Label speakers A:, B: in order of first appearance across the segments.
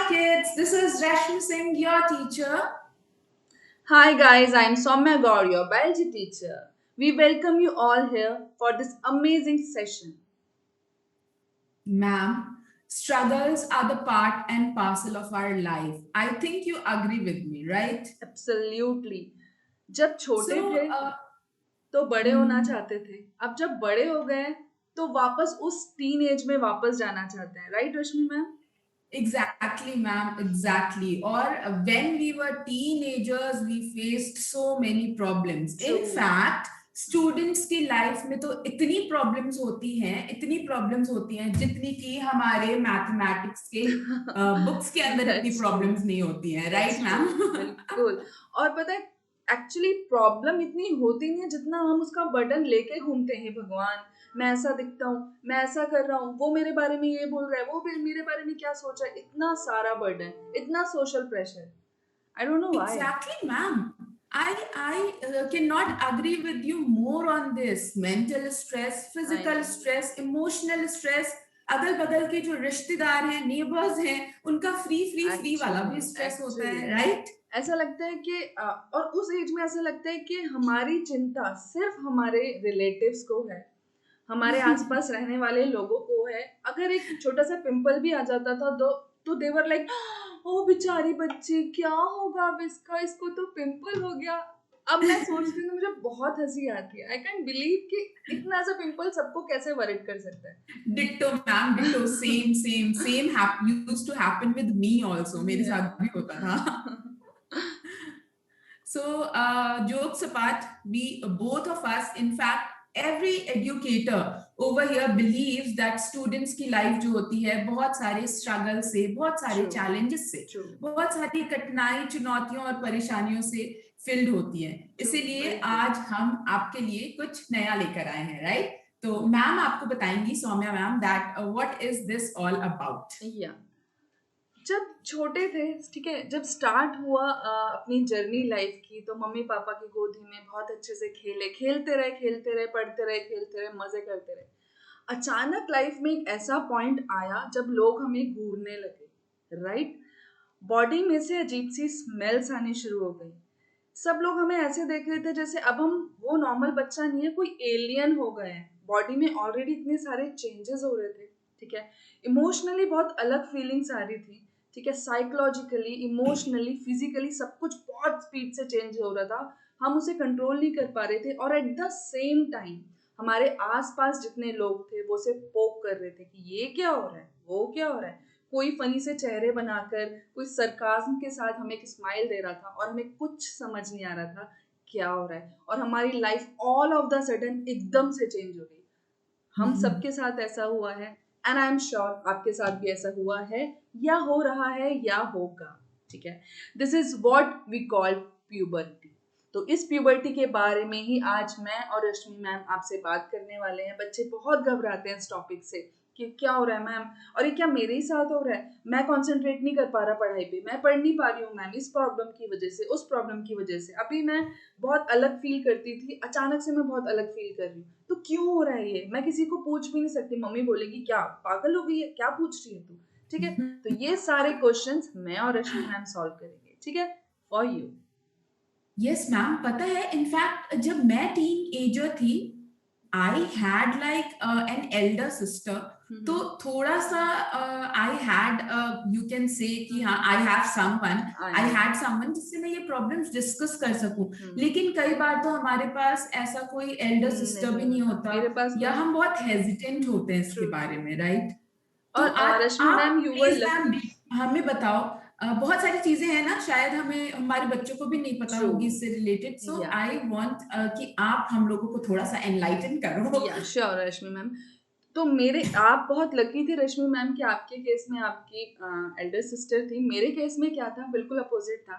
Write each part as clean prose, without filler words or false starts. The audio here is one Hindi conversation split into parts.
A: kids. This is Rashmi Singh, your teacher.
B: Hi guys, I'm Soumya Gaur, your biology teacher. We welcome you all here for this amazing session.
A: Ma'am, struggles are the part and parcel of our life. I think you agree with me, right?
B: Absolutely. जब छोटे
A: So,
B: थे तो बड़े होना
A: mm,
B: चाहते थे. अब जब बड़े हो गए तो वापस उस टीन एज में वापस जाना चाहते हैं. Right Rashmi ma'am?
A: exactly, ma'am, exactly. Or when we were teenagers, we faced so many problems. In
B: True.
A: fact, students की लाइफ में तो इतनी प्रॉब्लम्स होती हैं जितनी कि हमारे मैथमेटिक्स के बुक्स के अंदर इतनी
B: That's true.
A: प्रॉब्लम्स नहीं होती हैं,
B: That's
A: राइट
B: true.
A: मैम?
B: बिल्कुल. और पता है एक्चुअली प्रॉब्लम इतनी होती नहीं है जितना हम उसका बर्डन लेके घूमते हैं. भगवान, मैं ऐसा दिखता हूँ, मैं ऐसा कर रहा हूँ, वो मेरे बारे में ये बोल रहा है, वो भी मेरे बारे में क्या सोच रहा है. इतना सारा बर्डन, इतना social pressure. I don't know why.
A: Exactly, ma'am. I cannot agree with you more on this. Mental stress,
B: I
A: physical
B: know.
A: stress, emotional stress. अगल बगल के जो रिश्तेदार हैं, नेबर्स हैं, उनका फ्री वाला भी
B: एक्चुअली
A: स्ट्रेस होता
B: एक्चुअली
A: है, राइट?
B: ऐसा लगता है कि और उस एज में ऐसा लगता है कि हमारी चिंता सिर्फ हमारे रिलेटिव्स को है, हमारे आसपास रहने वाले लोगों को है. अगर एक छोटा सा पिंपल भी आ जाता था तो देवर लाइक, ओ बेचारी बच्ची, क्या होगा अब इसका, इसको तो पिंपल हो गया. अब मैं सोचती हूँ, मुझे बहुत हंसी आती है. आई कैन बिलीव कि इतना सा पिंपल सबको कैसे वरिड कर सकता
A: ditto ma'am, ditto. Same used to happen with me also. मेरे
B: है.
A: साथ भी होता था. So, jokes apart, we both of us, in fact, every educator over here believes that students की life जो होती है बहुत सारे struggle से, बहुत सारे
B: ट्रू.
A: challenges से,
B: ट्रू.
A: बहुत सारी कठिनाई, चुनौतियों और परेशानियों से filled होती है.
B: ट्रू.
A: इसीलिए
B: बिल्कुल.
A: आज हम आपके लिए कुछ नया लेकर आए हैं, right? तो मैम आपको बताएंगी, Saumya ma'am, that what is this all about?
B: या जब छोटे थे, ठीक है, जब स्टार्ट हुआ अपनी जर्नी लाइफ की, तो मम्मी पापा की गोदी में बहुत अच्छे से खेले, खेलते रहे, पढ़ते रहे, खेलते रहे, मजे करते रहे. अचानक लाइफ में एक ऐसा पॉइंट आया जब लोग हमें घूरने लगे. राइट? बॉडी में से अजीब सी स्मेल्स आनी शुरू हो गई. सब लोग हमें ऐसे देख रहे थे जैसे अब हम वो नॉर्मल बच्चा नहीं है, कोई एलियन हो गए हैं. बॉडी में ऑलरेडी इतने सारे चेंजेस हो रहे थे. ठीक है. इमोशनली बहुत अलग फीलिंग्स आ रही थी. ठीक है. साइकोलॉजिकली, इमोशनली, फिजिकली सब कुछ बहुत स्पीड से चेंज हो रहा था. हम उसे कंट्रोल नहीं कर पा रहे थे. और एट द सेम टाइम हमारे आसपास जितने लोग थे वो उसे पोक कर रहे थे कि ये क्या हो रहा है, वो क्या हो रहा है. कोई फनी से चेहरे बनाकर, कोई सरकाज़्म के साथ हमें एक स्माइल दे रहा था और हमें कुछ समझ नहीं आ रहा था क्या हो रहा है. और हमारी life all of the sudden एकदम से चेंज हो गई. हम सबके साथ ऐसा हुआ है एंड आई एम श्योर आपके साथ भी ऐसा हुआ है या हो रहा है या होगा. ठीक है. This is what we call puberty. तो इस प्यूबर्टी के बारे में ही आज मैं और रश्मि मैम आपसे बात करने वाले हैं. बच्चे बहुत घबराते हैं इस टॉपिक से कि क्या हो रहा है मैम, और ये क्या मेरे ही साथ हो रहा है, मैं कंसंट्रेट नहीं कर पा रहा पढ़ाई पे, मैं पढ़ नहीं पा रही हूँ मैम, इस प्रॉब्लम की वजह से, उस प्रॉब्लम की वजह से. अभी मैं बहुत अलग फील करती थी, अचानक से मैं बहुत अलग फील कर रही हूँ. तो क्यों हो रहा है ये, मैं किसी को पूछ भी नहीं सकती. मम्मी बोलेगी क्या पागल हो गई है, क्या पूछ रही है तू. ठीक है. तो ये सारे क्वेश्चंस मैं और रश्मि मैम सॉल्व करेंगे. ठीक है. For you.
A: यस मैम, पता है इनफैक्ट जब मैं टीन एजर थी, I had like an elder sister. तो थोड़ा सा I had, you can say कि हाँ, I have someone, I had someone जिससे मैं ये प्रॉब्लम्स डिस्कस कर सकूं. लेकिन कई बार तो हमारे पास ऐसा कोई एल्डर सिस्टर भी
B: नहीं
A: नहीं
B: होता,
A: होता,
B: मेरे पास भी
A: या
B: नहीं.
A: हम बहुत हेजिटेंट होते हैं इसके
B: ट्रू.
A: बारे में, राइट? तो
B: और
A: आज
B: रश्मि मैम
A: आप
B: you were
A: please ma'am
B: lucky.
A: हमें बताओ. बहुत सारी चीजें हैं ना, शायद हमें हमारे बच्चों को भी नहीं पता
B: ट्रू.
A: होगी इससे रिलेटेड. सो
B: या
A: आई वांट कि आप हम लोगों को थोड़ा सा एनलाइटन करो.
B: या श्योर रश्मि मैम. तो मेरे आप बहुत लकी थे रश्मि मैम कि आपके केस में आपकी एल्डर सिस्टर थी. मेरे केस में क्या था, बिल्कुल अपोजिट था.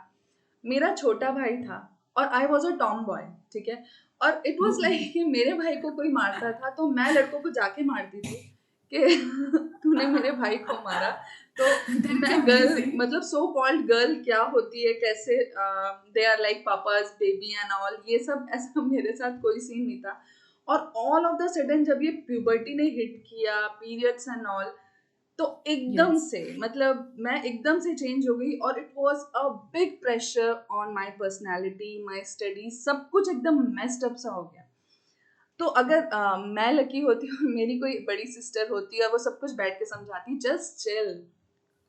B: मेरा छोटा भाई था और I was a Tom boy. ठीक है. और इट वॉज लाइक कि मेरे भाई को कोई मारता था तो मैं लड़कों को जाके मारती थी कि तूने मेरे भाई को मारा. तो
A: दैट्स
B: मैं गर्ल,
A: अमेजिंग.
B: मतलब सो कॉल्ड गर्ल क्या होती है, कैसे they are like papa's baby and all, ये सब ऐसा मेरे साथ कोई सीन नहीं था. और ऑल ऑफ द सडन जब ये प्यूबर्टी ने हिट किया, पीरियड्स एंड ऑल, तो एकदम
A: Yes.
B: से मतलब मैं एकदम से चेंज हो गई और it was a big pressure on my personality, my studies, सब कुछ एकदम मेस्ड अप सा हो गया। तो अगर मैं लकी होती और मेरी कोई बड़ी सिस्टर होती और वो सब कुछ बैठ के समझाती, जस्ट चिल,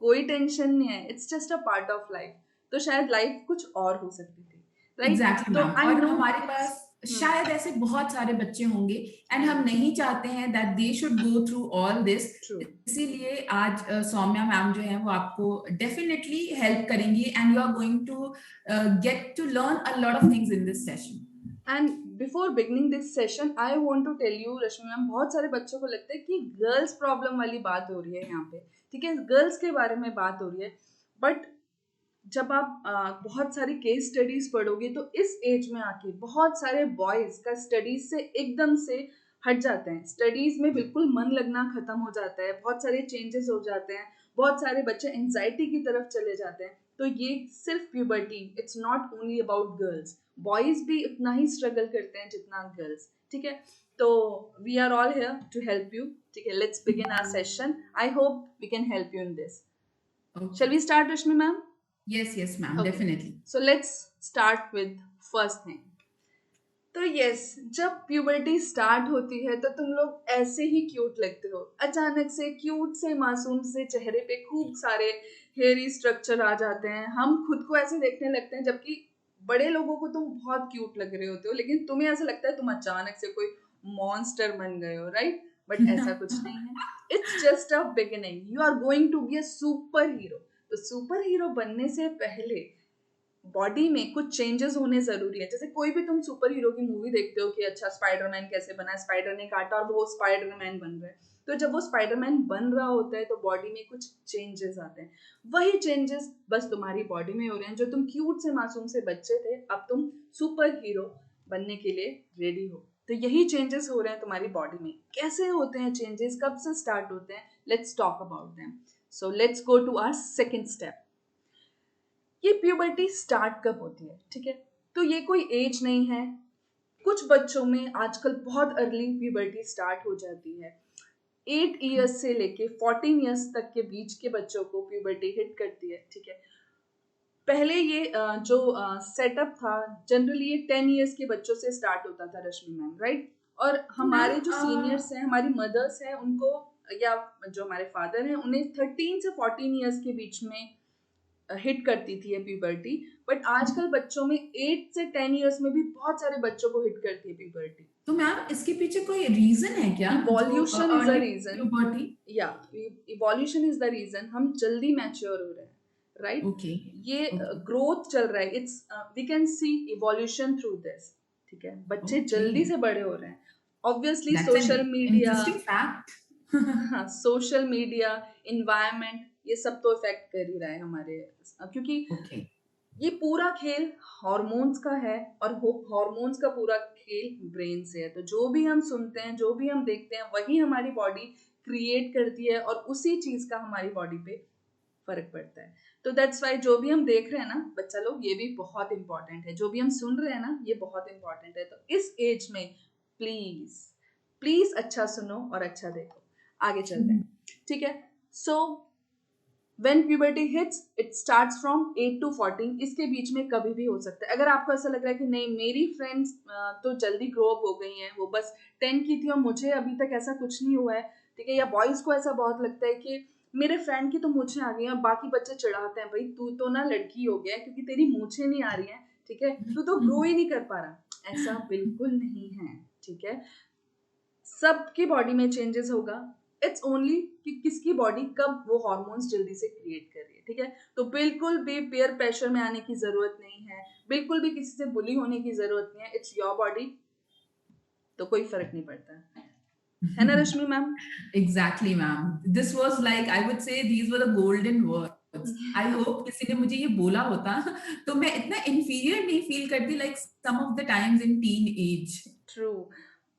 B: कोई टेंशन नहीं है, it's just a part of life, तो शायद लाइफ कुछ और हो सकती थी, राइट?
A: एग्जैक्टली
B: तो
A: मैम,
B: आई
A: और
B: नो
A: हमारे
B: इट्स
A: पास शायद ऐसे बहुत सारे बच्चे होंगे एंड हम
B: राइट,
A: नहीं चाहते हैं that they should go through all this.
B: True,
A: इसीलिए आज सौम्या मैम जो है वो आपको डेफिनेटली हेल्प करेंगी and you are going to get to learn a lot of things in this session.
B: And before beginning this session I want to tell you Rashmi ma'am, बहुत सारे बच्चों को लगता है कि गर्ल्स प्रॉब्लम वाली बात हो रही है यहाँ पे, ठीक है, गर्ल्स के बारे में बात हो रही है, बट जब आप बहुत सारी केस स्टडीज पढ़ोगे तो इस एज में आके बहुत सारे बॉयज का स्टडीज से एकदम से हट जाते हैं, स्टडीज में बिल्कुल मन लगना खत्म हो जाता है, बहुत सारे चेंजेस हो जाते हैं, बहुत सारे बच्चे एंजाइटी की तरफ चले जाते हैं। तो ये सिर्फ puberty, it's not only about girls, boys भी उतना ही स्ट्रगल करते हैं जितना गर्ल्स, ठीक है? तो we are all here to help you, ठीक है? Let's begin our session, I hope we can help you in this.
A: Okay,
B: Shall we start, Rashmi ma'am?
A: Yes yes ma'am,
B: Okay.
A: Definitely.
B: So let's start with first thing. तो यस, जब प्यूबर्टी स्टार्ट होती है तो तुम लोग ऐसे ही क्यूट लगते हो, अचानक से क्यूट से मासूम से चेहरे पे खूब सारे हेयरी स्ट्रक्चर आ जाते हैं, हम खुद को ऐसे देखने लगते हैं, जबकि बड़े लोगों को तुम बहुत क्यूट लग रहे होते हो, लेकिन तुम्हें ऐसा लगता है तुम अचानक से कोई मॉन्स्टर बन गए हो, राइट? बट ऐसा कुछ नहीं है, it's just a beginning, you are going to be a super hero. तो सुपर हीरो बनने से पहले बॉडी में कुछ चेंजेस होने जरूरी है। जैसे कोई भी तुम सुपर हीरो की मूवी देखते हो कि अच्छा स्पाइडरमैन कैसे बना है, स्पाइडर ने काटा और वो स्पाइडरमैन बन रहा है, तो जब वो स्पाइडरमैन बन रहा होता है तो बॉडी में कुछ चेंजेस आते हैं, वही चेंजेस बस तुम्हारी बॉडी में हो रहे हैं। जो तुम क्यूट से मासूम से बच्चे थे, अब तुम सुपर हीरो बनने के लिए रेडी हो, तो यही चेंजेस हो रहे हैं तुम्हारी बॉडी में। कैसे होते हैं चेंजेस, कब से स्टार्ट होते हैं, let's talk about them. So let's go to our second step. ये प्यूबर्टी स्टार्ट कब होती है, ठीक है? तो ये कोई एज नहीं है, कुछ बच्चों में आजकल बहुत अर्ली प्यूबर्टी स्टार्ट हो जाती है। 8 इयर्स से लेके 14 इयर्स तक के बीच के बच्चों को प्यूबर्टी हिट करती है, ठीक है? पहले ये जो सेटअप था, जनरली ये 10 इयर्स के बच्चों से स्टार्ट होता था, रश्मि मैम, राइट? और
A: तो मैम
B: हमारे जो सीनियर्स हैं, हमारी मदर्स हैं, उनको या जो हमारे फादर हैं, उन्हें 13 से 14 इयर्स के बीच में हिट करती थी ये प्यूबर्टी। बट आजकल बच्चों में 8 से 10 इयर्स में भी बहुत सारे बच्चों को हिट करती है प्यूबर्टी।
A: तो मैम इसके पीछे कोई रीजन है क्या, जो
B: evolution is the
A: early
B: reason,
A: puberty?
B: या इवोल्यूशन इज द रीजन, हम जल्दी मैच्योर हो रहे हैं, राइट?
A: ओके,
B: ये
A: ओके,
B: ग्रोथ चल रहा है, it's we can see evolution through this, ठीक है? बच्चे
A: ओके,
B: जल्दी से बड़े हो रहे हैं, obviously
A: that's an
B: social media,
A: interesting fact.
B: हाँ, सोशल मीडिया, इन्वायरमेंट, ये सब तो इफेक्ट कर ही रहा है हमारे, क्योंकि
A: ओके,
B: ये पूरा खेल हॉर्मोन्स का है, और हॉर्मोन्स का पूरा खेल ब्रेन से है। तो जो भी हम सुनते हैं, जो भी हम देखते हैं, वही हमारी बॉडी क्रिएट करती है, और उसी चीज का हमारी बॉडी पे फर्क पड़ता है। तो दैट्स वाई जो भी हम देख रहे हैं ना बच्चा लोग, ये भी बहुत इंपॉर्टेंट है, जो भी हम सुन रहे हैं ना, ये बहुत इंपॉर्टेंट है। तो इस एज में प्लीज प्लीज अच्छा सुनो और अच्छा देखो। आगे चलते हैं, ठीक है? सो when puberty hits, it starts from 8 to 14, इसके बीच में कभी भी हो सकता है। अगर आपको ऐसा लग रहा है कि नहीं मेरी फ्रेंड्स तो जल्दी ग्रो अप हो गई हैं, वो बस 10 की थी और मुझे अभी तक ऐसा कुछ नहीं हुआ है, ठीक है? या बॉयज को ऐसा बहुत लगता है कि मेरे फ्रेंड की तो मूछें आ गई हैं, और बाकी बच्चे चिढ़ाते हैं, भाई तू तो ना लड़की हो गया है क्योंकि तेरी मूछें नहीं आ रही हैं, ठीक है? तू तो ग्रो ही नहीं कर पा रहा। ऐसा बिल्कुल नहीं है, ठीक है? सबकी बॉडी में चेंजेस होगा, इट्स ओनली कि किसकी बॉडी कब वो हॉर्मोन्स जल्दी से क्रिएट कर रही है, ठीक है? तो बिल्कुल भी पेयर प्रेशर में आने की जरूरत नहीं है, बिल्कुल भी किसी से बुली होने की जरूरत नहीं है, इट्स योर बॉडी, तो कोई फर्क नहीं पड़ता है ना Rashmi ma'am?
A: Exactly ma'am, this was like I would say these were the golden words. I hope किसी ने मुझे ये बोला होता तो मैं इतना इंफीरियर नहीं फील करती like some of the times in teenage.
B: True.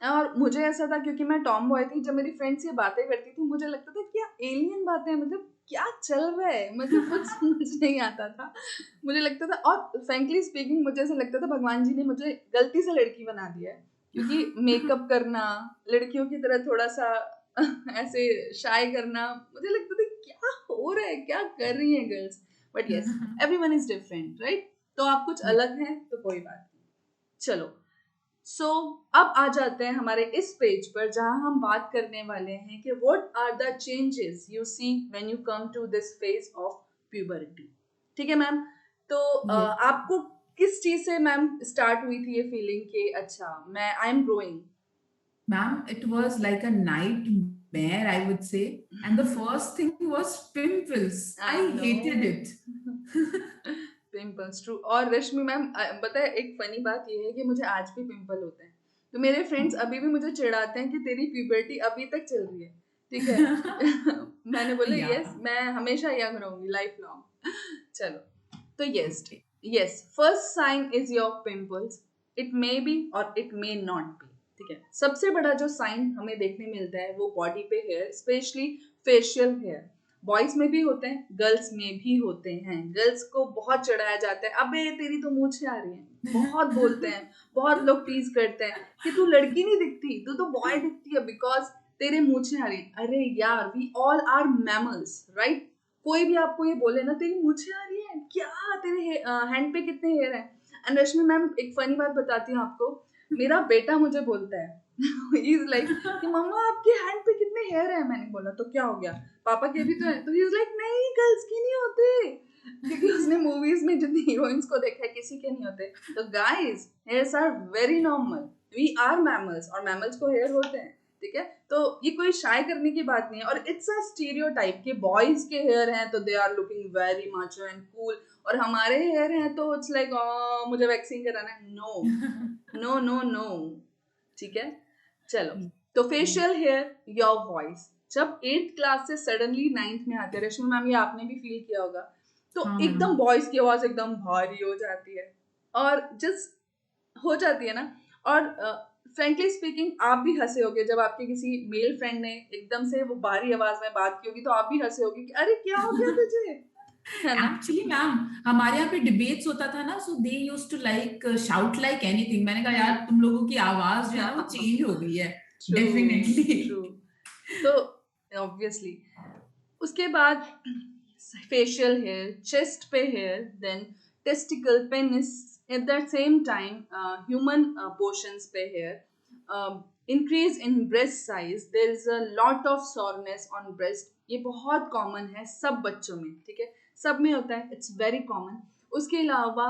B: और मुझे ऐसा था क्योंकि मैं टॉम बॉय थी, जब मेरी फ्रेंड्स ये बातें करती थी मुझे लगता था क्या एलियन बातें, मतलब क्या चल रहा है, मतलब कुछ समझ नहीं आता था, मुझे लगता था। और फ्रैंकली स्पीकिंग मुझे ऐसा लगता था भगवान जी ने मुझे गलती से लड़की बना दिया है, क्योंकि मेकअप करना, लड़कियों की तरह थोड़ा सा ऐसे शाय करना, मुझे लगता था क्या हो रहा है, क्या कर रही हैं girls, but yes everyone is different right, तो आप कुछ अलग हैं तो कोई बात नहीं। चलो सो अब आ जाते हैं हमारे इस पेज पर जहां हम बात करने वाले हैं कि what are the changes you see when you come to this phase of puberty. ठीक है मैम, तो
A: Yes,
B: आपको किस चीज से मैम स्टार्ट हुई थी ये फीलिंग कि अच्छा मैं I am growing?
A: ma'am, it was like a nightmare, I would say. And the first thing was pimples.
B: I
A: I
B: know
A: hated it.
B: Pimples true. और रश्मि मैम पता है एक फनी बात ये है कि मुझे आज भी पिंपल होते हैं, तो मेरे फ्रेंड्स अभी भी मुझे चिढ़ाते हैं कि तेरी प्यूबर्टी अभी तक चल रही है, ठीक है। मैंने बोला
A: Yeah.
B: यस मैं हमेशा यंग रहूंगी लाइफ लॉन्ग। चलो तो yes
A: Okay.
B: Yes first sign is your pimples, it may be और इट मे नॉट बी। ठीक है, सबसे बड़ा जो साइन हमें देखने मिलता है वो बॉडी पे hair, specially facial hair. Boys में भी होते हैं, गर्ल्स में भी होते हैं। गर्ल्स को बहुत चढ़ाया जाता है, अबे तेरी तो मूछें आ रही हैं, बहुत बोलते हैं, बहुत लोग टीज करते हैं कि तू लड़की नहीं दिखती, तू तो बॉय दिखती है बिकॉज तेरे मूछें आ रही हैं। अरे यार we all are mammals right, कोई भी आपको ये बोले ना तेरी मूछें आ रही है, क्या तेरे हैंड पे कितने हेयर हैं। एंड रश्मि मैम एक फनी बात बताती हूँ आपको, मेरा बेटा मुझे बोलता है ही इज लाइक कि मम्मा आपके हैंड पे कितने हेयर हैं। मैंने बोला तो क्या हो गया, पापा के भी तो है, तो ही इज लाइक नहीं गर्ल्स के नहीं होते, क्योंकि उसने मूवीज में जितनी हीरोइंस को देखा है किसी के नहीं होते। तो guys hairs are very normal, we are mammals और मैमल्स को हेयर होते हैं। ठीक है, तो ये कोई शाय करने की बात नहीं है। और इट्स अ स्टीरियोटाइप कि बॉयज के हेयर हैं तो they are looking very macho and cool, और हमारे हेयर हैं तो इट्स लाइक मुझे वैक्सीन कराना है। नो नो नो नो, ठीक है। चलो तो फेशियल हेयर, योर वॉइस, जब 8th क्लास से सडनली 9th में आते हैं, रश्मि मैम ये आपने भी फील किया होगा, तो
A: हाँ
B: एकदम
A: मैम।
B: वॉइस की आवाज एकदम भारी हो जाती है और जस्ट हो जाती है ना। और फ्रेंकली स्पीकिंग आप भी हंसे होगे जब आपके किसी मेल फ्रेंड ने एकदम से वो भारी आवाज में बात की होगी, तो आप भी हंसे होगे कि अरे क्या हो गया तुझे, है ना।
A: एक्चुअली मैम, हमारे यहाँ पे डिबेट्स होता था ना, so they used to like shout like anything. मैंने कहा यार तुम लोगों की आवाज जो है ना वो चेंज हो गई है।
B: True
A: definitely.
B: ट्रू। तो ऑब्वियसली उसके बाद फेशियल हेयर, चेस्ट पे hair, then testicle, penis, at the same time human portions पे hair, increase in breast size, there is a lot of soreness on breast. ये बहुत कॉमन है सब बच्चों में, ठीक है, सब में होता है, इट्स वेरी कॉमन। उसके अलावा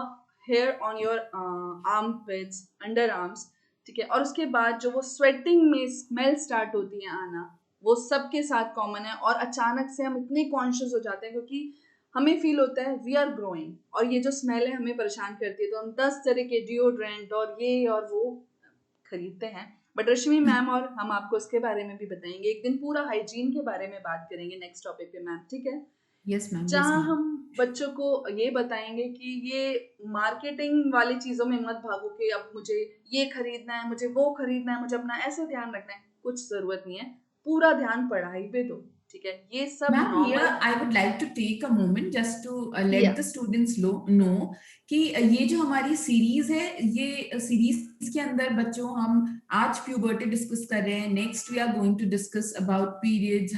B: hair on your armpits, under arms, ठीक है। और उसके बाद जो वो स्वेटिंग में स्मेल स्टार्ट होती है आना, वो सबके साथ कॉमन है। और अचानक से हम इतने कॉन्शियस हो जाते हैं क्योंकि हमें फील होता है वी आर ग्रोइंग, और ये जो स्मेल है हमें परेशान करती है, तो हम 10 तरह के डिओड्रेंट और ये और वो खरीदते हैं। बट रश्मि मैम और हम आपको इसके बारे में भी बताएंगे, एक दिन पूरा हाइजीन के बारे में बात करेंगे नेक्स्ट टॉपिक पे मैम, ठीक है।
A: यस मैम, यस
B: जहाँ
A: मैम।
B: हम बच्चों को ये बताएंगे कि ये मार्केटिंग वाली चीजों में मत भागो कि अब मुझे ये खरीदना है, मुझे वो खरीदना है, मुझे अपना ऐसे ध्यान रखना है, कुछ जरूरत नहीं है, पूरा ध्यान पढ़ाई पे दो, ठीक है, ये सब
A: Ma'am, here
B: normal.
A: I would like to take a moment just to
B: या
A: let the students know कि ये जो हमारी सीरीज है, ये सीरीज के अंदर बच्चों हम आज प्यूबर्टी डिस्कस कर रहे हैं। Next we are going to discuss about periods,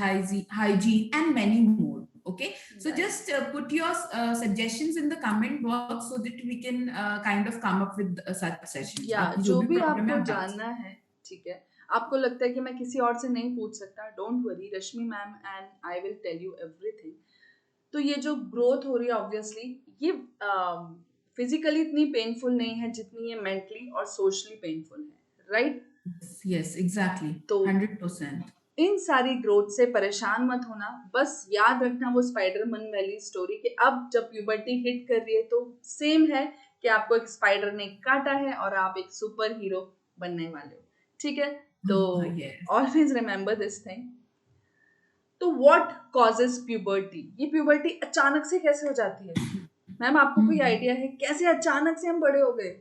A: hygiene and many more. Okay, so just put your suggestions in the comment box so that we can kind of come up with such sessions.
B: या
A: आपकी जो
B: जो
A: भी
B: भी
A: प्रॉब्लम है
B: आपको
A: आप डाल
B: जानना है, ठीक है, आपको लगता है कि मैं किसी और से नहीं पूछ सकता, don't worry, Rashmi ma'am and I will tell you everything. तो ये जो ग्रोथ हो रही है ऑब्वियसली ये फिजिकली इतनी पेनफुल नहीं है जितनी ये मेंटली और सोशली पेनफुल है, राइट।
A: सकते। Yes, exactly,
B: तो
A: 100%.
B: इन सारी ग्रोथ से परेशान मत होना, बस याद रखना वो स्पाइडरमैन वाली स्टोरी कि अब जब प्यूबर्टी हिट कर रही है तो सेम है कि आपको एक स्पाइडर ने काटा है और आप एक सुपर हीरो बनने वाले हो, ठीक है। तो
A: Yes.
B: Always remember this thing. तो व्हाट कॉजेस प्यूबर्टी, ये प्यूबर्टी अचानक से कैसे हो जाती है मैम, आपको कोई आइडिया है कैसे अचानक से हम बड़े हो गए?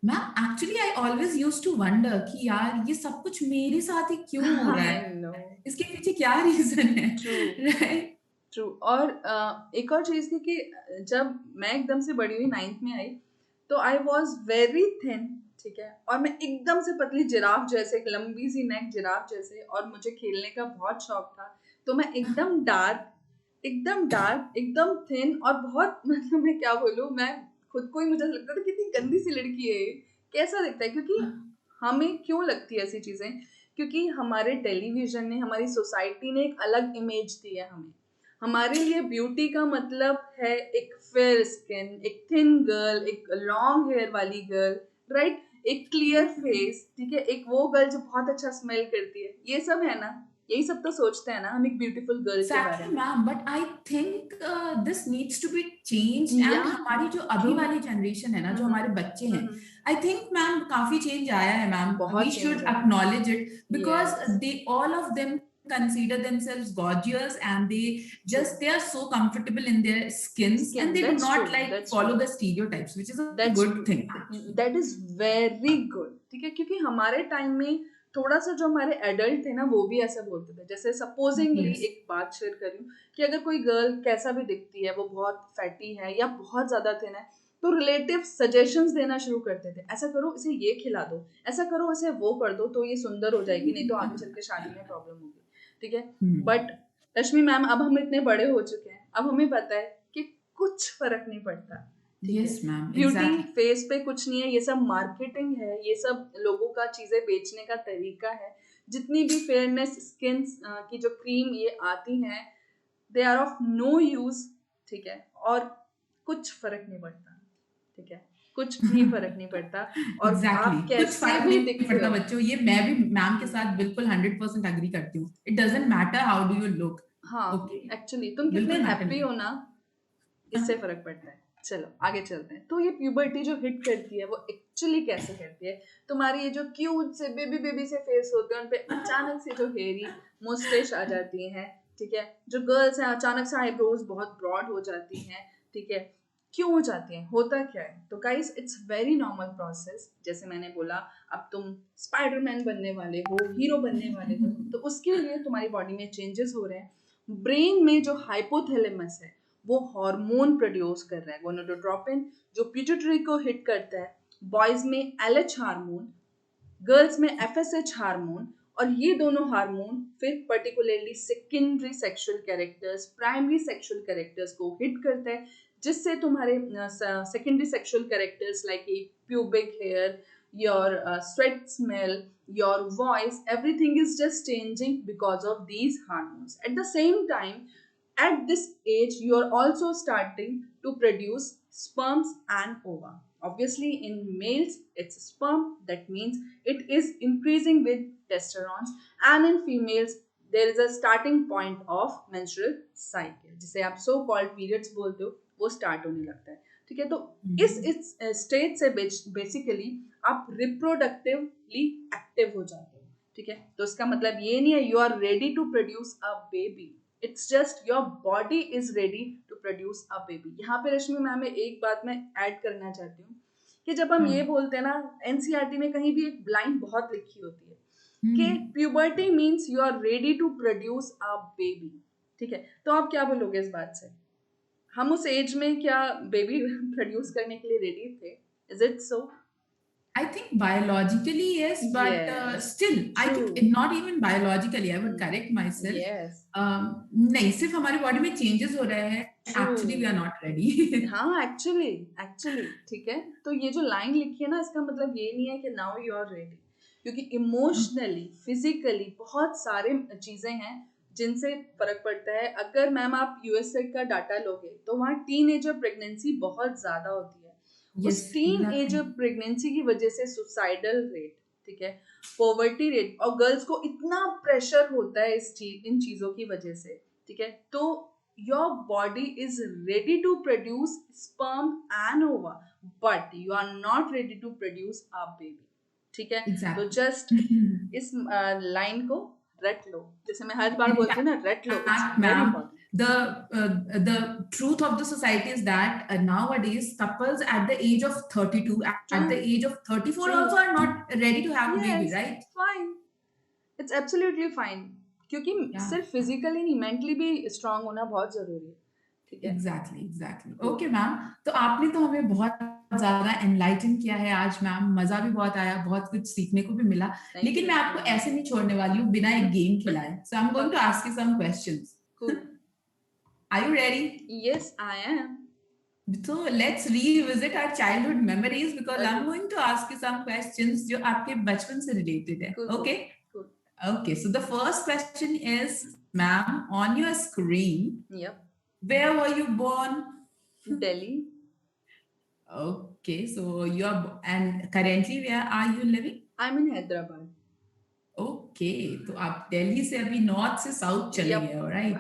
A: Ma'am actually I always use to wonder कि यार ये सब कुछ मेरे साथ ही क्यों हो रहा
B: आई
A: है,
B: नो,
A: इसके पीछे क्या रीजन है।
B: True
A: right.
B: ट्रू। और एक और चीज थी कि जब मैं एकदम से बड़ी हुई 9th में आई तो आई वॉज वेरी थिन, ठीक है, और मैं एकदम से पतली जिराफ जैसे, एक लंबी सी नेक जिराफ जैसे, और मुझे खेलने का बहुत शौक था, तो मैं एकदम डार्क, एकदम थिन, और बहुत मतलब मैं क्या बोलूँ, मैं खुद को ही, मुझे लगता था कितनी गंदी सी लड़की है ये, कैसा दिखता है, क्योंकि हमें क्यों लगती है ऐसी चीजें, क्योंकि हमारे टेलीविजन ने, हमारी सोसाइटी ने एक अलग इमेज दी है हमें। हमारे लिए ब्यूटी का मतलब है एक फेयर स्किन, एक थिन गर्ल, एक लॉन्ग हेयर वाली गर्ल, राइट, एक क्लियर फेस, ठीक है, एक वो गर्ल जो बहुत अच्छा स्मेल करती है, ये सब है ना, यही सब तो सोचते हैं ना हम एक ब्यूटीफुल गर्ल के बारे
A: Exactly,
B: में।
A: ma'am. But I think this needs to be changed. And
B: या
A: हमारी जो अभी
B: ट्रू।
A: वाली जनरेशन है ना, जो हमारे बच्चे हैं,
B: हम्म,
A: I think मैम काफी चेंज आया है मैम. We
B: बहुत
A: should
B: चेंज आया।
A: acknowledge it because
B: yes,
A: they all of them consider themselves gorgeous and
B: true,
A: they are so comfortable in their skins
B: skin,
A: and they do
B: that's true,
A: not like
B: that's true,
A: follow the stereotypes, which is a
B: that's
A: good
B: true,
A: thing actually.
B: That is very good, ठीक है, क्योंकि हमारे टाइम में थोड़ा सा जो हमारे एडल्ट थे ना, वो भी ऐसा बोलते थे, जैसे सपोजिंगली
A: Yes.
B: एक बात शेयर करूं, कि अगर कोई गर्ल कैसा भी दिखती है, वो बहुत फैटी है या बहुत ज्यादा थिन है, तो रिलेटिव सजेशंस देना शुरू करते थे, ऐसा करो, इसे ये खिला दो, ऐसा करो, इसे वो कर दो, तो ये सुंदर हो जाएगी, नहीं तो आगे चल के शादी में प्रॉब्लम होगी, ठीक है। बट रश्मि मैम, अब हम इतने बड़े हो चुके हैं, अब हमें पता है कि कुछ फर्क नहीं पड़ता, ठीक है,
A: Yes, ma'am.
B: Beauty
A: Exactly.
B: Face पे कुछ नहीं है, ये सब मार्केटिंग है, ये सब लोगों का चीजें बेचने का तरीका है। जितनी भी फेयरनेस स्किन की जो क्रीम ये आती हैं, they are of no use, ठीक है, और कुछ फर्क नहीं पड़ता, ठीक है, कुछ भी फर्क नहीं पड़ता, और
A: एग्जैक्टली
B: आप
A: कुछ
B: कैसे
A: फर्क
B: भी
A: नहीं
B: दिखते
A: पड़ता
B: हो।
A: बच्चों, ये मैं भी मैम के साथ बिल्कुल 100% अग्री करती हूँ. It doesn't matter how do you look.
B: हाँ,
A: ओके,
B: एक्चुअली तुम कितने
A: बिल्कुल मैटर
B: हैप्पी
A: नहीं
B: हो ना, इससे फर्क पड़ता है। चलो आगे चलते हैं। तो ये प्यूबर्टी जो हिट करती है, वो एक्चुअली कैसे करती है? तुम्हारी ये जो क्यूट से बेबी बेबी से फेस होते हैं, उन पे अचानक से जो हेयरी मुस्टैच आ जाती हैं, ठीक है, जो गर्ल्स हैं अचानक से आईब्रोज बहुत ब्रॉड हो जाती हैं, ठीक है, क्यों हो जाती हैं, होता क्या है? तो guys, it's very normal process. जैसे मैंने बोला, अब तुम स्पाइडरमैन बनने वाले हो, हीरो बनने वाले हो, तो उसके लिए तुम्हारी बॉडी में चेंजेस हो रहे हैं। ब्रेन में जो हाइपोथैलेमस है, वो हार्मोन प्रोड्यूस कर रहा है, गोनाडोट्रोपिन, जो पिट्यूटरी को हिट करता है। बॉयज में एलएच हार्मोन, गर्ल्स में एफएसएच हार्मोन, और ये दोनों हार्मोन फिर particularly secondary sexual characters, primary sexual characters को हिट करता है, जिससे तुम्हारे secondary sexual characters like pubic hair, your sweat smell, your voice, everything is just changing because of these hormones. At the same time, at this age, you are also starting to produce sperms and ova. Obviously, in males, it's sperm, that means it is increasing with testosterone, and in females, there is a starting point of menstrual cycle, जिसे आप so called periods बोलते हो, वो start होने लगता है, ठीक है। तो इस स्टेज से बेसिकली आप रिप्रोडक्टिवली एक्टिव हो जाते हो, ठीक है। तो इसका मतलब ये नहीं है you are ready to produce a baby, it's just your body is ready to produce a baby. यहाँ पे रश्मि मैम, एक बात मैं ऐड करना चाहती हूँ कि जब हम ये बोलते हैं ना, एनसीईआरटी में कहीं भी एक लाइन बहुत लिखी होती है कि puberty means you are ready to produce a baby, ठीक है। तो आप क्या बोलोगे इस बात से? हम उस एज में क्या बेबी प्रोड्यूस करने के लिए रेडी थे? Is it so?
A: I think biologically yes, but
B: Yes,
A: still I think
B: true.
A: not even biologically, I would correct myself.
B: Yes,
A: नहीं, सिर्फ हमारी बॉडी में चेंजेस हो रहे हैं, actually we
B: true.
A: Are not ready.
B: हाँ, एक्चुअली ठीक है। तो ये जो लाइन लिखी है ना, इसका मतलब ये नहीं है कि नाउ यू आर रेडी, क्योंकि इमोशनली, फिजिकली बहुत सारे चीजें हैं जिनसे फर्क पड़ता है। अगर मैम आप यूएसए का डाटा लोगे, तो वहाँ टीन एजर प्रेगनेंसी बहुत ज्यादा होती है। उस
A: Yes,
B: teenager
A: exactly.
B: Pregnancy की वजह से सुसाइडल रेट, ठीक है, पॉवर्टी रेट, और गर्ल्स को इतना प्रेशर होता है इन चीजों की वजह से, ठीक है। तो your body is ready to produce sperm and ova, but you are not ready to produce a baby, ठीक है। तो
A: Exactly.
B: जस्ट इस लाइन को रट लो, जैसे मैं हर बार
A: In
B: बोलती हूँ ना, रट लो, it's
A: fact,
B: very
A: ma'am,
B: important.
A: the truth of the society is that nowadays couples at the age of 32, at the age of 34
B: True.
A: also are not ready to have a baby,
B: Yes,
A: right?
B: fine, it's absolutely fine, क्योंकि
A: Yeah.
B: सिर्फ फिजिकली नहीं, मेंटली भी स्ट्रांग होना बहुत जरूरी है, ठीक है।
A: एग्जैक्टली ओके मैम, तो आपने तो हमें बहुत ज्यादा एनलाइटन किया है आज मैम, मजा भी बहुत आया, बहुत कुछ सीखने को भी मिला। लेकिन मैं आपको ऐसे नहीं छोड़ने वाली हूँ बिना एक गेम खिलाए, so I am going to ask you some questions.
B: Cool.
A: Are you ready?
B: Yes, I am.
A: So let's revisit our childhood memories because
B: Okay.
A: I'm going to ask you some questions जो आपके बचपन से related है.
B: Cool.
A: Okay?
B: Cool.
A: Okay. So the first question is, ma'am, on your screen,
B: Yep.
A: where were you born?
B: Delhi.
A: Okay. So and currently where are you living?
B: I'm in Hyderabad.
A: Okay. तो आप दिल्ली से अभी नॉर्थ से साउथ चले गए हो, right?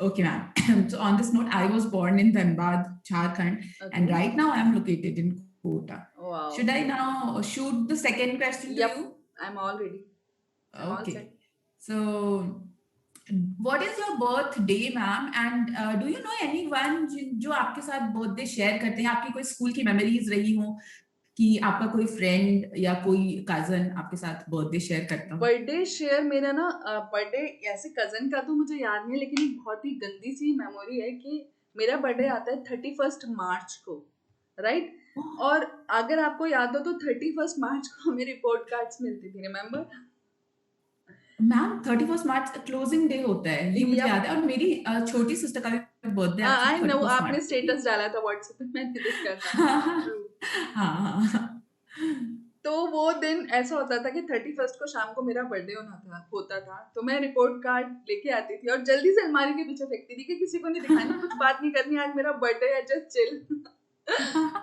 A: Okay, ma'am. So on this note, I was born in Dhanbad, Jharkhand, and right now I am located in Kota.
B: Wow.
A: Should I now shoot the second question to you?
B: I'm all ready. I'm all
A: Okay.
B: set.
A: So, what is your birthday, ma'am? And do you know anyone जो आपके साथ birthday share करते हैं? आपकी कोई स्कूल की memories रही हो कि आपका कोई फ्रेंड या कोई कजन आपके साथ बर्थडे शेयर करता हो?
B: बर्थडे शेयर मेरा ना बर्थडे ऐसे कजन का तो मुझे याद नहीं है, लेकिन एक बहुत ही गंदी सी मेमोरी है कि मेरा बर्थडे आता है 31 मार्च को, राइट? और अगर आपको याद हो तो 31 मार्च को हमें रिपोर्ट कार्ड्स मिलती थी, रिमेम्बर?
A: मैम 31 मार्च क्लोजिंग डे होता है, ये मुझे याद है। और मेरी छोटी सिस्टर का भी बर्थडे
B: आई नो, आपने स्टेटस डाला था व्हाट्सएप पे, मैं नोटिस करता हूं।
A: हाँ।
B: तो वो दिन ऐसा होता था कि 31 को शाम को मेरा बर्थडे होता था, तो मैं रिपोर्ट कार्ड लेके आती थी और जल्दी से अलमारी के पीछे फेंकती थी कि किसी को नहीं दिखानी, कुछ बात नहीं करनी, आज मेरा बर्थडे है, जस्ट चिल।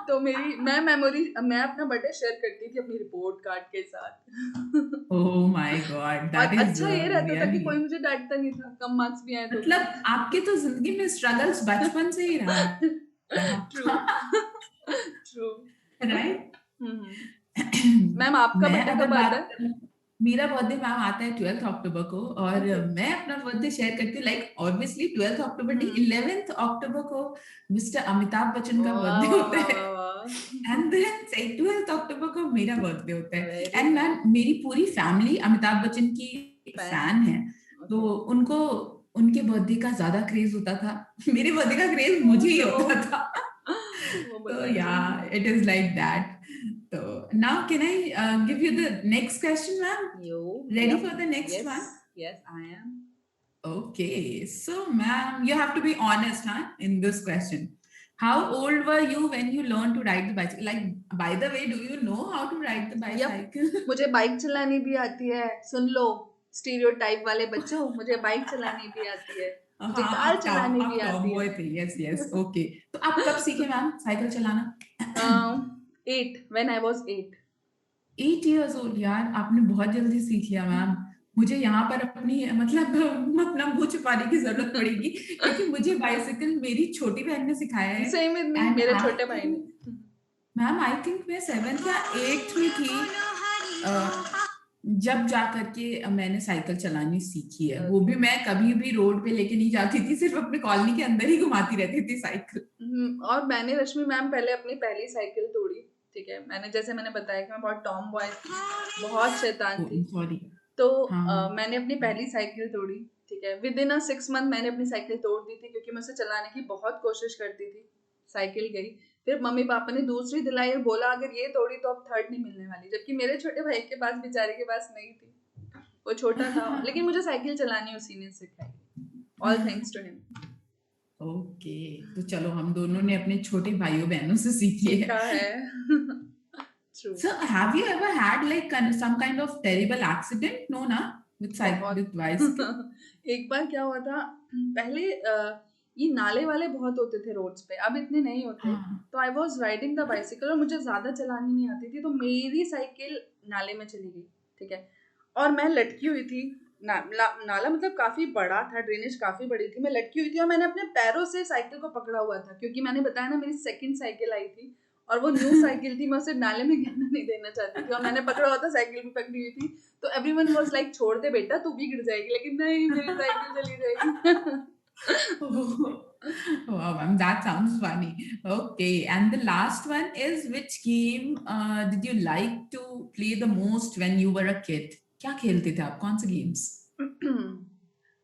B: तो मैं अपना बर्थडे शेयर करती थी अपनी रिपोर्ट कार्ड के साथ।
A: Oh my God, that is
B: अच्छा ये रहता था कि कोई मुझे डांटता नहीं था, कम मार्क्स भी आए तो।
A: मतलब आपके तो जिंदगी में स्ट्रगल्स बचपन से ही रहा।
B: True,
A: right.
B: मैम आपका बर्थडे कब आता है?
A: मेरा बर्थडे मैम आता है 12 अक्टूबर को, और मैं अपना बर्थडे शेयर करती हूँ लाइक ऑब्वियसली 12 अक्टूबर नहीं, 11 अक्टूबर को मिस्टर अमिताभ बच्चन का बर्थडे होता है, एंड देन 12 अक्टूबर को मेरा बर्थडे होता है। एंड मैम मेरी पूरी फैमिली अमिताभ बच्चन की फैन है, तो उनको उनके बर्थडे का ज्यादा क्रेज होता था, मेरे बर्थडे का क्रेज मुझे ही होता था। तो या it is like that. So now can I give you the next question, ma'am? Ready for the next one?
B: Yes, I am.
A: Okay. So, ma'am, you have to be honest, huh, in this question. How old were you when you learned to ride the bicycle? Like, by the way, do you know how to ride the bicycle?
B: Yep. मुझे बाइक चलानी भी आती है, सुन लो स्टीरियोटाइप वाले बच्चों, मुझे बाइक चलानी भी आती है, मुझे कार चलानी भी आती है।
A: Yes, okay. तो आप कब सीखे मैम साइकिल चलाना?
B: 8, when I was 8.
A: 8 years old, यार आपने बहुत जल्दी सीख लिया मैम। मुझे यहाँ पर अपनी अपना मुंह छुपाने की जरूरत पड़ेगी क्योंकि मुझे बाइसिकल मेरी छोटी बहन ने सिखाया है।
B: सेम विद मी, मेरे छोटे भाई ने।
A: मैम आई थिंक मैं 7th या 8th में थी जब जाकर के मैंने साइकिल चलानी सीखी है। वो भी मैं कभी भी रोड पे लेके नहीं जाती थी, सिर्फ अपने कॉलोनी के अंदर ही घुमाती रहती थी साइकिल।
B: और मैंने रश्मि मैम पहले अपनी पहली साइकिल तोड़ी, ठीक है? मैंने बताया कि मैं बहुत टॉम बॉय थी, बहुत शैतान थी।
A: सॉरी।
B: तो मैंने अपनी पहली साइकिल तोड़ी, ठीक है? विद इन 6 मंथ मैंने अपनी साइकिल तोड़ दी थी क्योंकि मैं उसे चलाने की बहुत कोशिश करती थी। साइकिल गई, फिर मम्मी पापा ने दूसरी दिलाई और बोला अगर ये तोड़ी तो अब थर्ड नहीं मिलने वाली, जबकि मेरे छोटे भाई के पास, बेचारे के पास नहीं थी, वो छोटा था, लेकिन मुझे साइकिल चलानी उसी ने सिखाई। All thanks to him.
A: Okay, तो चलो हम दोनों ने अपने छोटे भाइयों बहनों से सीखी है।
B: True.
A: So have you ever had like some kind of terrible accident? No, na? With bicycle?
B: एक बार क्या हुआ था, पहले ये नाले वाले बहुत होते थे रोड्स पे, अब इतने नहीं होते। तो I was riding the bicycle और मुझे ज्यादा चलानी नहीं आती थी, तो मेरी साइकिल नाले में चली गई, ठीक है? और मैं लटकी हुई थी, नाला मतलब काफी बड़ा था, ड्रेनेज काफी बड़ी थी, मैं लटकी हुई थी और मैंने अपने पैरों से साइकिल को पकड़ा हुआ था, क्योंकि मैंने बताया ना मेरी सेकंड साइकिल आई थी और वो न्यू साइकिल थी, मैं उसे नाले में गिरने नहीं देना चाहती थी और मैंने पकड़ा हुआ था, साइकिल भी पकड़ी हुई थी। तो एवरीवन वाज लाइक छोड़ दे बेटा, तू भी गिर जाएगी, लेकिन नहीं, मेरी साइकिल चली जाएगी।
A: Wow, ma'am, that sounds funny. Okay, and the last one is, which game did you like to play the most when you were a kid? क्या खेलते थे आप, कौन से गेम्स?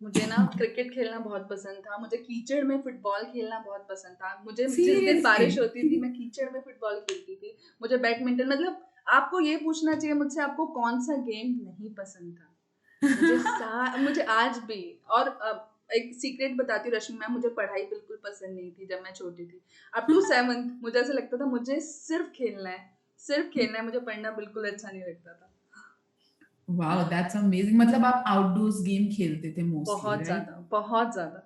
B: मुझे ना क्रिकेट खेलना बहुत पसंद था, मुझे कीचड़ में फुटबॉल खेलना बहुत पसंद था। मुझे जिस दिन
A: सीरियसली?
B: बारिश होती थी मैं कीचड़ में फुटबॉल खेलती थी। मुझे बैडमिंटन, मतलब आपको ये पूछना चाहिए मुझसे आपको कौन-सा गेम नहीं पसंद था? मुझे आज भी, और एक सीक्रेट बताती हूँ रश्मि मैम, मुझे पढ़ाई बिल्कुल पसंद नहीं थी जब मैं छोटी थी। अप टू 7th मुझे ऐसा लगता था मुझे सिर्फ खेलना है, मुझे पढ़ना बिल्कुल अच्छा नहीं लगता था।
A: Wow, that's amazing. मतलब आप आउटडोर्स गेम खेलते थे मोस्टली,
B: बहुत
A: राइट?
B: ज़्यादा, बहुत ज़्यादा,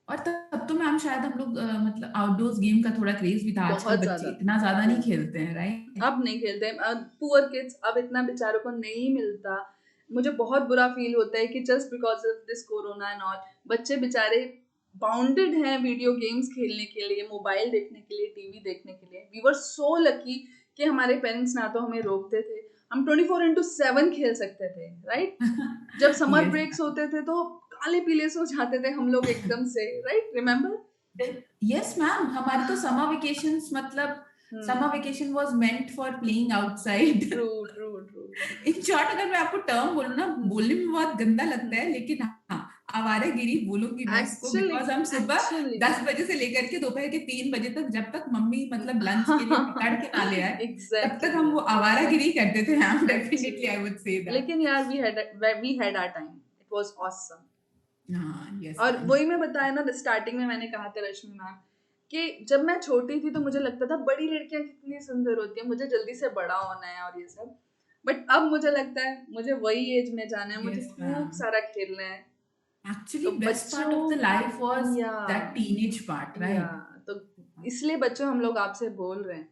A: और तब तो मैम शायद हम लोग मतलब आउटडोर्स गेम का थोड़ा क्रेज भी था। आजकल
B: बहुत
A: बच्चे
B: ज़्यादा।
A: इतना ज्यादा नहीं
B: या
A: खेलते हैं, राइट?
B: अब नहीं खेलते, पुअर किड्स, अब इतना बेचारों को नहीं मिलता। मुझे बहुत बुरा फील होता है कि just because of this corona and all, बच्चे बेचारे बाउंडेड हैं वीडियो गेम्स खेलने के लिए, मोबाइल देखने के लिए, टीवी देखने के लिए। वी वर सो लकी कि हमारे पेरेंट्स ना तो हमें रोकते थे, हम 24/7 खेल सकते थे, राइट? जब समर
A: यस।
B: ब्रेक्स होते थे तो काले पीले सो जाते थे हम लोग एकदम से, राइट? रिमेम्बर?
A: यस मैम, हमारे तो समर वेकेशंस मतलब summer vacation was meant for playing outside.
B: True, true, true.
A: In short अगर मैं आपको टर्म बोलूँ ना, बोलने में बहुत गंदा लगता है, लेकिन हाँ, आवारागिरी बोलूंगी मैं उसको,
B: एक्चुअली,
A: बिकॉज हम सुबह
B: एक्चुअली
A: 10 बजे से लेकर के दोपहर के 3 बजे तक, जब तक मम्मी मतलब लंच के लिए पकड़ के ना ले आए, तब तक हम
B: एग्जैक्टली,
A: वो आवारागिरी करते थे। हम definitely
B: actually.
A: I would say that.
B: लेकिन यार we had our time, it was awesome.
A: हाँ, यस
B: और
A: मैम।
B: वही मैं बताया ना, स्टार्टिंग में मैंने कहा था रश्मि मैम कि जब मैं छोटी थी तो मुझे लगता था बड़ी लड़कियां कितनी सुंदर होती है, मुझे जल्दी से बड़ा होना है और ये सब। बट अब मुझे लगता है मुझे वही एज में जाना है, मुझे
A: यस
B: खूब
A: मैम,
B: सारा खेलना है।
A: एक्चुअली
B: तो
A: बेस्ट पार्ट ऑफ द
B: बच्चों,
A: लाइफ वाज
B: या
A: दैट टीनेज पार्ट,
B: या
A: राइट?
B: तो इसलिए बच्चों हम लोग आपसे बोल रहे हैं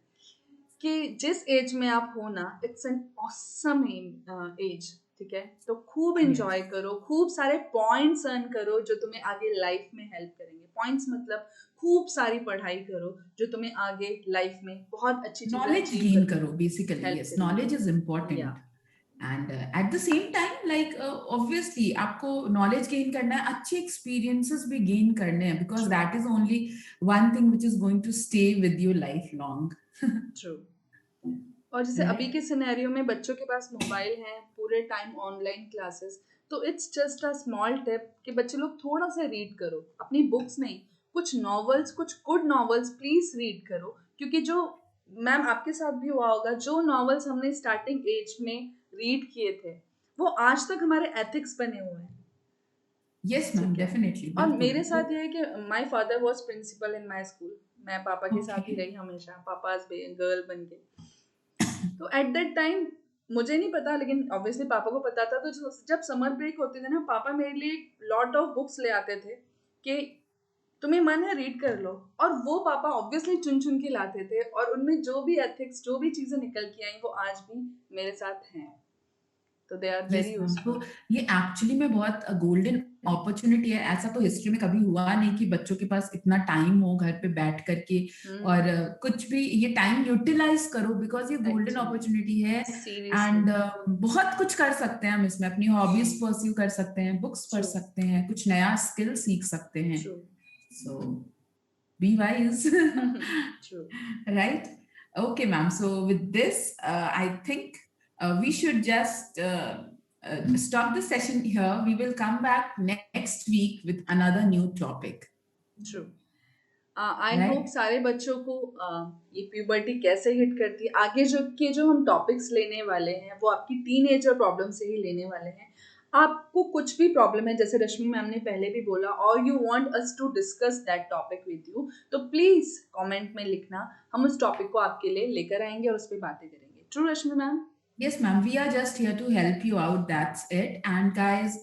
B: कि जिस एज में आप हो ना, इट्स एन ऑसम एज, ठीक है? तो खूब
A: यस।
B: एंजॉय करो, खूब सारे पॉइंट्स अर्न करो जो तुम्हें आगे लाइफ में हेल्प करेंगे। पॉइंट्स मतलब खूब सारी पढ़ाई करो जो तुम्हें आगे लाइफ में बहुत अच्छी चीजें
A: नॉलेज
B: अचीव
A: गेन
B: करने
A: करो
B: में
A: बेसिकली,
B: हेल्प
A: यस,
B: करेंगी।
A: नॉलेज इज
B: या
A: important. And at the same time like obviously आपको नॉलेज गेन करना है, अच्छे एक्सपीरियंसेस भी गेन करने हैं, because
B: true,
A: that is only one thing which is going to stay with you life long.
B: True. और जैसे अभी
A: राइट।
B: के सिनेरियो में बच्चों के पास मोबाइल है, पूरे टाइम ऑनलाइन क्लासेस, तो it's just a small tip कि बच्चे लोग थोड़ा सा रीड करो, अपनी बुक्स नहीं, कुछ नॉवेल्स, कुछ गुड नॉवेल्स प्लीज रीड करो। क्योंकि जो, मैम आपके साथ भी हुआ होगा, जो नॉवेल्स हमने स्टार्टिंग एज में रीड किए थे वो आज तक हमारे एथिक्स बने हुए हैं,
A: यस मैम,
B: ठीक है?
A: डेफिनेटली,
B: और
A: बिल्कुल
B: मेरे
A: वो।
B: साथ ये है कि my father was principal in my school, मैं पापा के साथ
A: ओके।
B: ही रही हमेशा, पापाज गर्ल बन के। तो एट दैट टाइम मुझे नहीं पता, लेकिन ऑब्वियसली पापा को पता था। तो जब समर ब्रेक होते थे ना, पापा मेरे लिए लॉट ऑफ बुक्स ले आते थे कि तुम्हें मन है रीड कर लो। और वो पापा ऑब्वियसली चुन चुन के लाते थे, और उनमें जो भी एथिक्स, जो भी चीजें निकल के आई, वो आज भी मेरे साथ हैं। तो they are
A: yes
B: very
A: ma'am, तो
B: यूजफुल।
A: ये एक्चुअली में बहुत गोल्डन अपॉर्चुनिटी है। ऐसा तो हिस्ट्री में कभी हुआ नहीं कि बच्चों के पास इतना टाइम हो घर पे बैठ करके और कुछ भी ये टाइम यूटिलाइज करो, बिकॉज ये गोल्डन
B: एक्चुअली,
A: अपॉर्चुनिटी है।
B: सीरियसली,
A: एंड बहुत कुछ कर सकते हैं हम इसमें, अपनी हॉबीज परस्यू कर सकते हैं, बुक्स पढ़
B: ट्रू,
A: सकते हैं, कुछ नया स्किल सीख सकते हैं।
B: True,
A: so be wise.
B: True.
A: Right? Okay, ma'am. So with this, I think we should just stop the session here. We will come back next week with another new topic.
B: True. I hope
A: Right?
B: सारे बच्चों को ये प्यूबर्टी कैसे हिट करती है, आगे जो हम टॉपिक्स लेने वाले हैं वो आपकी टीनेजर प्रॉब्लम से ही लेने वाले हैं। आपको कुछ भी प्रॉब्लम है, जैसे रश्मि मैम ने पहले भी बोला, और you want us to discuss that topic with you, तो प्लीज कमेंट में लिखना, हम उस टॉपिक को आपके लिए लेकर आएंगे और उस पर बातें करेंगे। True Rashmi ma'am?
A: Yes, ma'am. We are just here to help you out. That's it. And guys,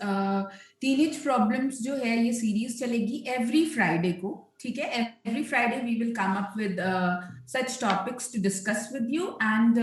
A: teenage problems जो है ये सीरीज चलेगी every Friday को, ठीक है? Every Friday we will come up with such topics to discuss with you, and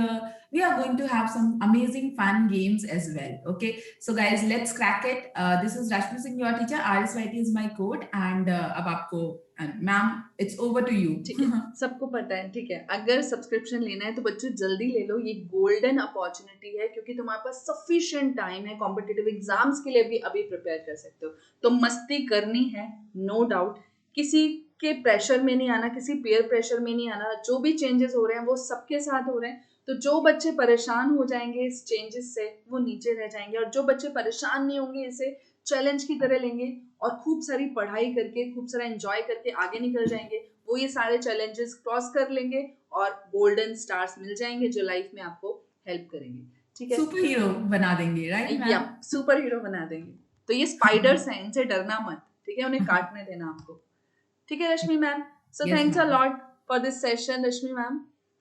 A: we are going to have some amazing fun games as well. Okay, so guys, let's crack it. This is Rashmi Singh, your teacher. RSYT is my code, and अब आपको ma'am, it's over to you.
B: ठीक है, सबको पता है, ठीक है? अगर सब्सक्रिप्शन लेना है तो बच्चों जल्दी ले लो, ये गोल्डन अपॉर्चुनिटी है, क्योंकि तुम्हारे पास सफिशिएंट टाइम है, कॉम्पिटिटिव एग्जाम्स के लिए भी अभी प्रिपेयर कर सकते हो। तो मस्ती करनी है, नो डाउट। किसी के प्रेशर में नहीं आना, किसी पेयर प्रेशर में नहीं आना। जो भी चेंजेस हो रहे हैं वो सबके साथ हो रहे हैं, तो जो बच्चे परेशान हो जाएंगे इस चेंजेस से वो नीचे रह जाएंगे, और जो बच्चे परेशान नहीं होंगे इसे चैलेंज की तरह लेंगे और खूब सारी पढ़ाई करके, खूब सारा एंजॉय करके आगे निकल जाएंगे, वो ये सारे चैलेंजेस क्रॉस कर लेंगे और गोल्डन स्टार्स मिल जाएंगे जो लाइफ में आपको हेल्प करेंगे। ठीक है,
A: सुपर हीरो बना देंगे, राइट
B: या
A: मैम?
B: सुपर हीरो बना देंगे। तो ये स्पाइडर्स हैं, इनसे डरना मत, ठीक है, उन्हें काटने देना आपको। ठीक है Rashmi ma'am, so
A: Yes,
B: thanks a
A: ma'am.
B: Lot for this session Rashmi ma'am.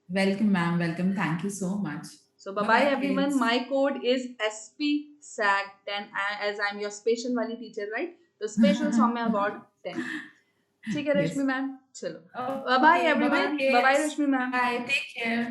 A: Welcome, ma'am. Welcome. Thank you so much.
B: So bye
A: Bye
B: bye
A: bye,
B: everyone.
A: kids.
B: My code is SPSAG10 as I'm your special वाली teacher, right? तो special सौ में award 10। ठीक है
A: Yes.
B: रश्मि मैम, चलो bye bye
A: Okay. Bye bye,
B: everyone, bye bye
A: kids.
B: Rashmi ma'am.
A: Bye. Take care.